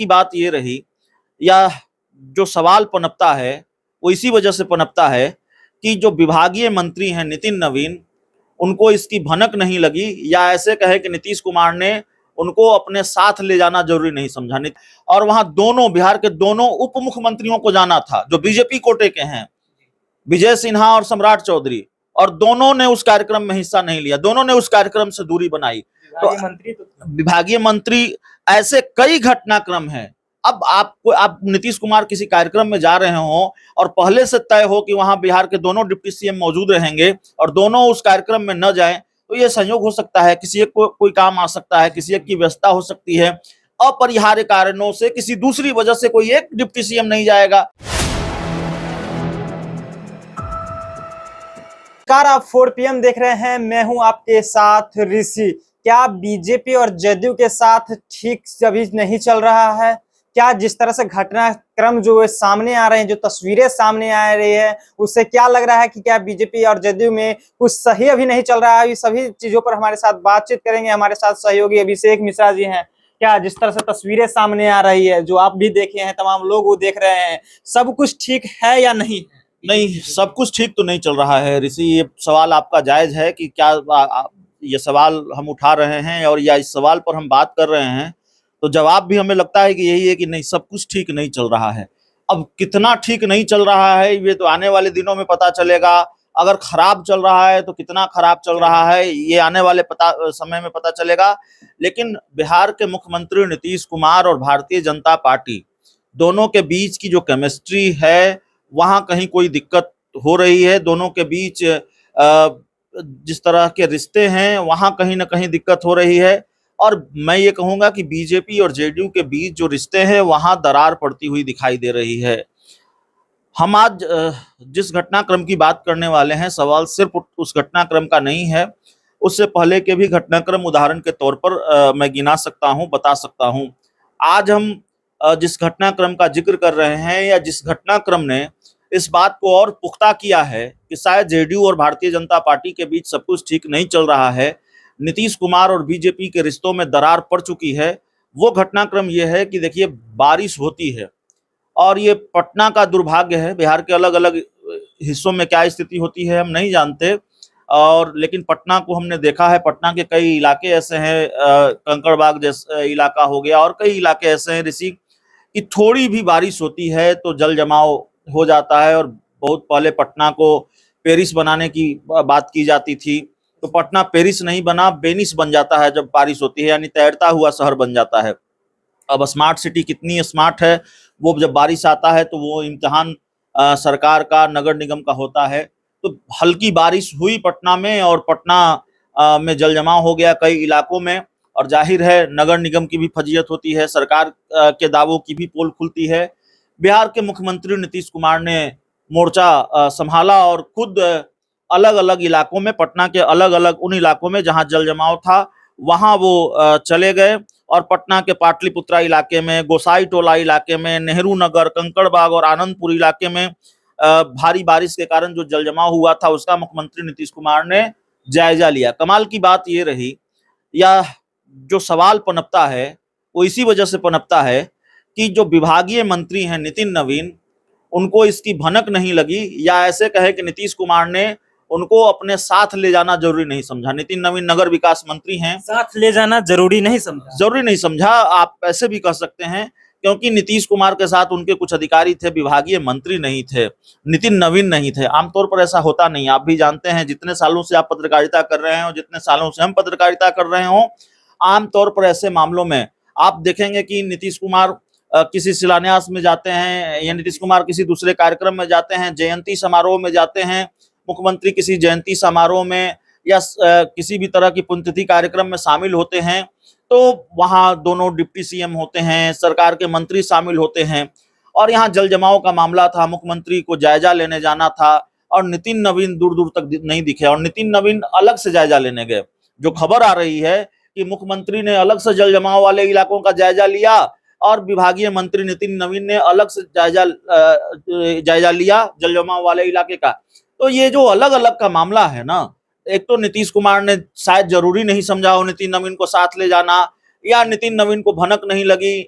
की बात ये रही, या जो सवाल पनपता है वो इसी वजह से पनपता है कि जो विभागीय मंत्री हैं नितिन नवीन, उनको इसकी भनक नहीं लगी, या ऐसे कहे कि नीतीश कुमार ने उनको अपने साथ ले जाना जरूरी नहीं समझा। और वहां दोनों बिहार के दोनों उप मुख्यमंत्रियों को जाना था जो बीजेपी कोटे के हैं, विजय सिन्हा और सम्राट चौधरी, और दोनों ने उस कार्यक्रम में हिस्सा नहीं लिया, दोनों ने उस कार्यक्रम से दूरी बनाई। तो विभागीय मंत्री, ऐसे कई घटनाक्रम हैं। अब आप नीतीश कुमार किसी कार्यक्रम में जा रहे हो और पहले से तय हो कि वहां बिहार के दोनों डिप्टी सीएम मौजूद रहेंगे और दोनों उस कार्यक्रम में न जाएं, तो ये संयोग हो सकता है, किसी एक को कोई काम आ सकता है, किसी एक की व्यस्तता हो सकती है, अपरिहार्य कारणों से किसी दूसरी वजह से कोई एक डिप्टी सीएम नहीं जाएगा। आप 4 PM देख रहे हैं, मैं हूं आपके साथ ऋषि। क्या बीजेपी और जदयू के साथ ठीक अभी नहीं चल रहा है? क्या जिस तरह से घटनाक्रम जो सामने आ रहे हैं, जो तस्वीरें सामने आ रही है, उससे क्या लग रहा है कि क्या बीजेपी और जदयू में कुछ सही अभी नहीं चल रहा है? ये सभी चीजों पर हमारे साथ बातचीत करेंगे। हमारे साथ सहयोगी अभिषेक मिश्रा जी हैं। क्या जिस तरह से तस्वीरें सामने आ रही है, जो आप भी देखे हैं, तमाम लोग वो देख रहे हैं, सब कुछ ठीक है या नहीं? नहीं, सब कुछ ठीक तो नहीं चल रहा है ऋषि। ये सवाल आपका जायज है कि क्या ये सवाल हम उठा रहे हैं और या इस सवाल पर हम बात कर रहे हैं, तो जवाब भी हमें लगता है कि यही है कि नहीं, सब कुछ ठीक नहीं चल रहा है। अब कितना ठीक नहीं चल रहा है ये तो आने वाले दिनों में पता चलेगा। अगर खराब चल रहा है तो कितना खराब चल रहा है ये आने वाले समय में पता चलेगा। लेकिन बिहार के मुख्यमंत्री नीतीश कुमार और भारतीय जनता पार्टी दोनों के बीच की जो केमिस्ट्री है, वहां कहीं कोई दिक्कत हो रही है। दोनों के बीच जिस तरह के रिश्ते हैं वहां कहीं ना कहीं दिक्कत हो रही है। और मैं ये कहूंगा कि बीजेपी और जेडीयू के बीच जो रिश्ते हैं वहां दरार पड़ती हुई दिखाई दे रही है। हम आज जिस घटनाक्रम की बात करने वाले हैं, सवाल सिर्फ उस घटनाक्रम का नहीं है, उससे पहले के भी घटनाक्रम उदाहरण के तौर पर मैं गिना सकता हूं, बता सकता हूं। आज हम जिस घटनाक्रम का जिक्र कर रहे हैं, या जिस घटनाक्रम ने इस बात को और पुख्ता किया है कि शायद जेडीयू और भारतीय जनता पार्टी के बीच सब कुछ ठीक नहीं चल रहा है, नीतीश कुमार और बीजेपी के रिश्तों में दरार पड़ चुकी है, वो घटनाक्रम ये है कि देखिए, बारिश होती है और ये पटना का दुर्भाग्य है। बिहार के अलग अलग हिस्सों में क्या स्थिति होती है हम नहीं जानते, और लेकिन पटना को हमने देखा है। पटना के कई इलाके ऐसे हैं, कंकड़बाग जैसा इलाका हो गया, और कई इलाके ऐसे हैं ऋषि कि थोड़ी भी बारिश होती है तो जल जमाव हो जाता है। और बहुत पहले पटना को पेरिस बनाने की बात की जाती थी, तो पटना पेरिस नहीं बना, वेनिस बन जाता है जब बारिश होती है, यानी तैरता हुआ शहर बन जाता है। अब स्मार्ट सिटी कितनी स्मार्ट है, वो जब बारिश आता है तो वो इम्तिहान सरकार का, नगर निगम का होता है। तो हल्की बारिश हुई पटना में और पटना में जल जमाव हो गया कई इलाकों में, और जाहिर है नगर निगम की भी फजीयत होती है, सरकार के दावों की भी पोल खुलती है। बिहार के मुख्यमंत्री नीतीश कुमार ने मोर्चा संभाला और खुद अलग अलग इलाकों में, पटना के अलग अलग उन इलाकों में जहां जल जमाव था वहां वो चले गए, और पटना के पाटलिपुत्रा इलाके में, गोसाई टोला इलाके में, नेहरू नगर, कंकड़बाग और आनंदपुर इलाके में भारी बारिश के कारण जो जल जमाव हुआ था उसका मुख्यमंत्री नीतीश कुमार ने जायजा लिया। कमाल की बात ये रही, या जो सवाल पनपता है वो इसी वजह से पनपता है कि जो विभागीय मंत्री हैं नितिन नवीन, उनको इसकी भनक नहीं लगी, या ऐसे कहे कि नीतीश कुमार ने उनको अपने साथ ले जाना जरूरी नहीं समझा। नितिन नवीन नगर विकास मंत्री हैं, साथ ले जाना जरूरी नहीं समझा। आप ऐसे भी कह सकते हैं, क्योंकि नीतीश कुमार के साथ उनके कुछ अधिकारी थे, विभागीय मंत्री नहीं थे, नितिन नवीन नहीं थे। आमतौर पर ऐसा होता नहीं, आप भी जानते हैं, जितने सालों से आप पत्रकारिता कर रहे हो, जितने सालों से हम पत्रकारिता कर रहे हो, आमतौर पर ऐसे मामलों में आप देखेंगे कि नीतीश कुमार किसी शिलान्यास में जाते हैं, या नीतीश कुमार किसी दूसरे कार्यक्रम में जाते हैं, जयंती समारोह में जाते हैं, मुख्यमंत्री किसी जयंती समारोह में या किसी भी तरह की पुण्यतिथि कार्यक्रम में शामिल होते हैं, तो वहां दोनों डिप्टी सीएम होते हैं, सरकार के मंत्री शामिल होते हैं। और यहाँ जल जमाव का मामला था, मुख्यमंत्री को जायजा लेने जाना था, और नितिन नवीन दूर दूर तक नहीं दिखे, और नितिन नवीन अलग से जायजा लेने गए। जो खबर आ रही है कि मुख्यमंत्री ने अलग से जल जमाव वाले इलाकों का जायजा लिया, और विभागीय मंत्री नितिन नवीन ने अलग से जायजा लिया जल जमाव वाले इलाके का। तो ये जो अलग अलग का मामला है ना, एक तो नीतीश कुमार ने शायद जरूरी नहीं समझा हो नितिन नवीन को साथ ले जाना, या नितिन नवीन को भनक नहीं लगी,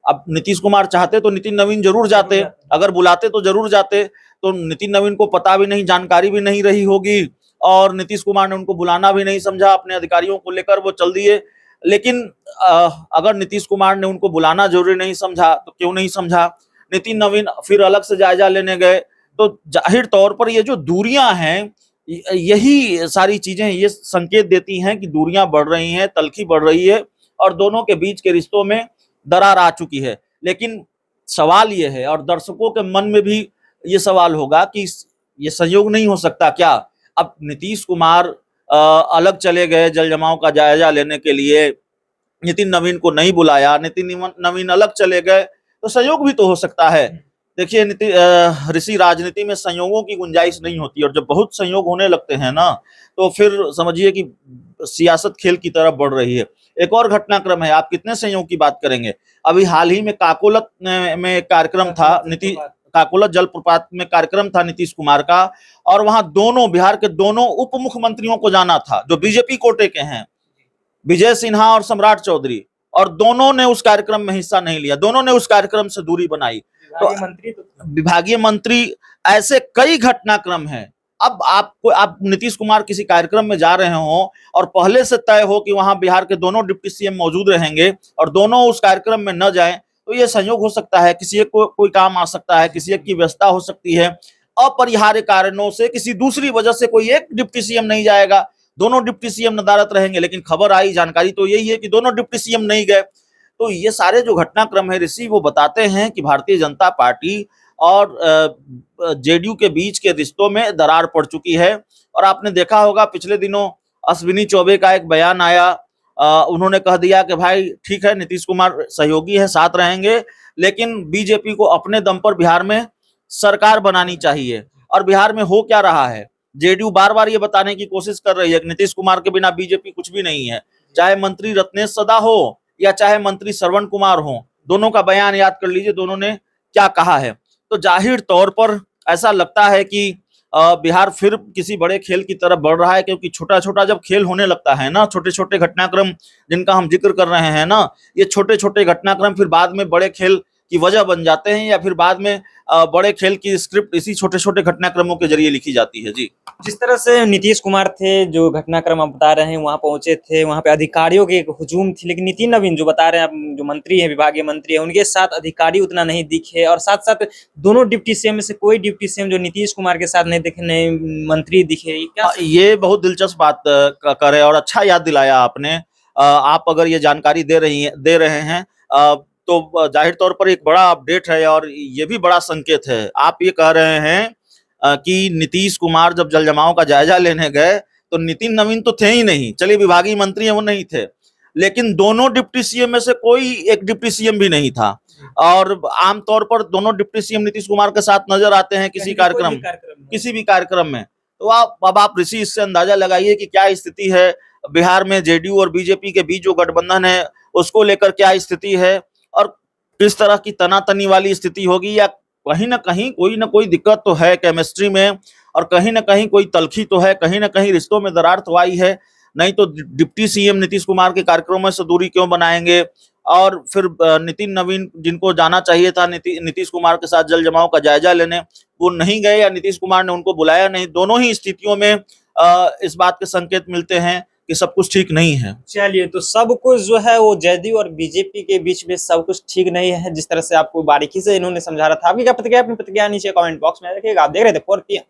अब नीतीश कुमार चाहते तो नितिन नवीन जरूर जाते, अगर बुलाते तो जरूर जाते। तो नितिन नवीन को पता भी नहीं, जानकारी भी नहीं रही होगी, और नीतीश कुमार ने उनको बुलाना भी नहीं समझा, अपने अधिकारियों को लेकर वो चल दिए। लेकिन अगर नीतीश कुमार ने उनको बुलाना जरूरी नहीं समझा तो क्यों नहीं समझा, नितिन नवीन फिर अलग से जायजा लेने गए। तो जाहिर तौर पर ये जो दूरियां हैं, यही सारी चीजें ये संकेत देती हैं कि दूरियां बढ़ रही हैं, तल्खी बढ़ रही है, और दोनों के बीच के रिश्तों में दरार आ चुकी है। लेकिन सवाल ये है, और दर्शकों के मन में भी ये सवाल होगा कि ये संयोग नहीं हो सकता क्या? अब नीतीश कुमार अलग चले गए जल जमाव का जायजा लेने के लिए, नितिन नवीन को नहीं बुलाया, नितिन नवीन अलग चले गए, तो संयोग भी तो हो सकता है। देखिए ऋषि, राजनीति में संयोगों की गुंजाइश नहीं होती, और जब बहुत संयोग होने लगते हैं ना, तो फिर समझिए कि सियासत खेल की तरफ बढ़ रही है। एक और घटनाक्रम है, आप कितने संयोग की बात करेंगे। अभी हाल ही में काकोलत में कार्यक्रम था, काकोलत जलप्रपात में कार्यक्रम था नीतीश कुमार का, और वहां दोनों बिहार के दोनों उप मुख्यमंत्रियों को जाना था जो बीजेपी कोटे के हैं, विजय सिन्हा और सम्राट चौधरी, और दोनों ने उस कार्यक्रम में हिस्सा नहीं लिया, दोनों ने उस कार्यक्रम से दूरी बनाई। तो विभागीय मंत्री, ऐसे कई घटनाक्रम हैं। अब आप नीतीश कुमार किसी कार्यक्रम में जा रहे हो और पहले से तय हो कि वहां बिहार के दोनों डिप्टी सीएम मौजूद रहेंगे, और दोनों उस कार्यक्रम में न जाएं, तो ये संयोग हो सकता है, किसी एक को कोई काम आ सकता है, किसी एक की व्यवस्था हो सकती है, अपरिहार्य कारणों से किसी दूसरी वजह से कोई एक डिप्टी सीएम नहीं जाएगा, दोनों डिप्टी सीएम नदारत रहेंगे। लेकिन खबर आई, जानकारी तो यही है कि दोनों डिप्टी सीएम नहीं गए। तो ये सारे जो घटनाक्रम है ऋषि, वो बताते हैं कि भारतीय जनता पार्टी और जेडीयू के बीच के रिश्तों में दरार पड़ चुकी है। और आपने देखा होगा पिछले दिनों अश्विनी चौबे का एक बयान आया, उन्होंने कह दिया कि भाई ठीक है, नीतीश कुमार सहयोगी है, साथ रहेंगे, लेकिन बीजेपी को अपने दम पर बिहार में सरकार बनानी चाहिए। और बिहार में हो क्या रहा है, जेडीयू बार बार ये बताने की कोशिश कर रही है कि नीतीश कुमार के बिना बीजेपी कुछ भी नहीं है, चाहे मंत्री रत्नेश सदा हो या चाहे मंत्री श्रवण कुमार हो, दोनों का बयान याद कर लीजिए, दोनों ने क्या कहा है। तो जाहिर तौर पर ऐसा लगता है कि बिहार फिर किसी बड़े खेल की तरफ बढ़ रहा है, क्योंकि छोटा छोटा जब खेल होने लगता है ना, छोटे छोटे घटनाक्रम जिनका हम जिक्र कर रहे हैं ना, ये छोटे छोटे घटनाक्रम फिर बाद में बड़े खेल की वजह बन जाते हैं, या फिर बाद में बड़े खेल की स्क्रिप्ट इसी छोटे छोटे घटनाक्रमों के जरिए लिखी जाती है। जी, जिस तरह से नीतीश कुमार थे, जो घटनाक्रम आप बता रहे हैं, वहां पहुंचे थे, वहां पे अधिकारियों की एक हुजूम थी, लेकिन नितिन नवीन जो बता रहे हैं, जो मंत्री है, विभागीय मंत्री है, उनके साथ अधिकारी उतना नहीं दिखे, और साथ साथ दोनों डिप्टी सीएम में से कोई डिप्टी सीएम जो नीतीश कुमार के साथ नहीं दिखे, नहीं मंत्री दिखे, क्या? ये बहुत दिलचस्प बात करे, और अच्छा याद दिलाया आपने। आप अगर ये जानकारी दे रहे हैं तो जाहिर तौर पर एक बड़ा अपडेट है, और ये भी बड़ा संकेत है। आप ये कह रहे हैं कि नीतीश कुमार जब जल जमाव का जायजा लेने गए तो नितिन नवीन तो थे ही नहीं, चलिए विभागीय मंत्री है वो नहीं थे, लेकिन दोनों डिप्टी सीएम में से कोई एक डिप्टी सीएम भी नहीं था। और आमतौर पर दोनों डिप्टी सीएम नीतीश कुमार के साथ नजर आते हैं किसी भी कार्यक्रम में। तो अब आप ऋषि इससे अंदाजा लगाइए कि क्या स्थिति है बिहार में, जेडीयू और बीजेपी के बीच जो गठबंधन है उसको लेकर क्या स्थिति है, और किस तरह की तनातनी वाली स्थिति होगी, या कहीं ना कहीं कोई ना कोई दिक्कत तो है केमिस्ट्री में, और कहीं ना कहीं कोई तलखी तो है, कहीं ना कहीं रिश्तों में दरार तो आई है। नहीं तो डिप्टी सीएम नीतीश कुमार के कार्यक्रमों से दूरी क्यों बनाएंगे, और फिर नितिन नवीन जिनको जाना चाहिए था नीतीश कुमार के साथ जल जमाव का जायजा लेने, वो नहीं गए, या नीतीश कुमार ने उनको बुलाया नहीं। दोनों ही स्थितियों में इस बात के संकेत मिलते हैं कि सब कुछ ठीक नहीं है। चलिए, तो सब कुछ जो है वो जेडीयू और बीजेपी के बीच में सब कुछ ठीक नहीं है, जिस तरह से आपको बारीकी से इन्होंने समझा रहा था। आपकी क्या प्रतिक्रिया, अपनी प्रतिक्रिया नीचे कमेंट बॉक्स में रखिएगा। आप देख रहे थे 4PM।